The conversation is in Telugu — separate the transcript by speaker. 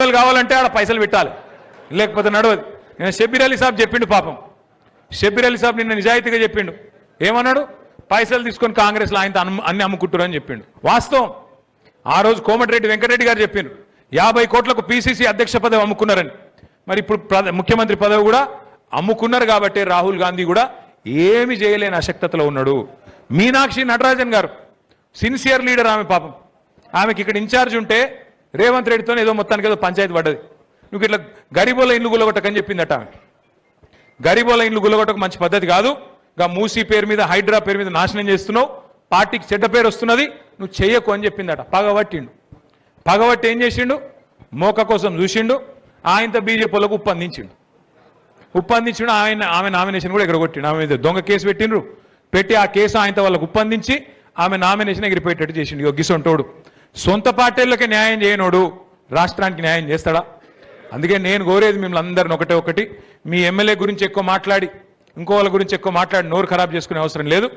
Speaker 1: కావాలంటే ఆడ పైసలు పెట్టాలి, లేకపోతే నడవదు. నేను షబ్బీర్ అలీ సాబ్ చెప్పిండు పాపం. షబ్బీర్ అలీ సాబ్ నిన్న నిజాయితీగా చెప్పిండు. ఏమన్నాడు? పైసలు తీసుకొని కాంగ్రెస్లో ఆయన అన్ని అమ్ముకుంటారు అని చెప్పిండు. వాస్తవం. ఆ రోజు కోమటిరెడ్డి వెంకటరెడ్డి గారు చెప్పిండు 50 కోట్లకు పీసీసీ అధ్యక్ష పదవి అమ్ముకున్నారని. మరి ఇప్పుడు ముఖ్యమంత్రి పదవి కూడా అమ్ముకున్నారు కాబట్టి రాహుల్ గాంధీ కూడా ఏమి చేయలేని అశక్తతలో ఉన్నాడు. మీనాక్షి నటరాజన్ గారు సిన్సియర్ లీడర్ ఆమె పాపం. ఆమెకి ఇక్కడ ఇన్ఛార్జ్ ఉంటే రేవంత్ రెడ్డితో ఏదో మొత్తానికి ఏదో పంచాయతీ పడ్డది. నువ్వు ఇట్లా గరీబోల ఇండ్లు గుల్లగొట్టకని చెప్పిందట. గరీబోల ఇండ్లు గుల్లగొట్టక మంచి పద్ధతి కాదు. మూసీ పేరు మీద హైడ్రా పేరు మీద నాశనం చేస్తున్నావు, పార్టీకి చెడ్డ పేరు వస్తున్నది, నువ్వు చెయ్యకు అని చెప్పిందట. పగబట్టిండు. పగబట్టి ఏం చేసిండు? మోక కోసం చూసిండు. ఆయనతో బీజేపీలకు ఉప్పందించిండు. ఆమె నామినేషన్ కూడా ఎగరగొట్టిండు. ఆమె మీద దొంగ కేసు పెట్టిండ్రు. పెట్టి ఆ కేసు ఆయనతో వాళ్ళకు ఉప్పందించి ఆమె నామినేషన్ ఎగిరిపోయేటట్టు చేసిండు. గిసొంటోడు సొంత పార్టీలకే న్యాయం చేయనోడు రాష్ట్రానికి న్యాయం చేస్తాడా? అందుకే నేను కోరేది మిమ్మల్ని అందరిని ఒకటి, మీ ఎమ్మెల్యే గురించి ఎక్కువ మాట్లాడి ఇంకో వాళ్ళ గురించి ఎక్కువ మాట్లాడి నోరు ఖరాబ్ చేసుకునే అవసరం లేదు.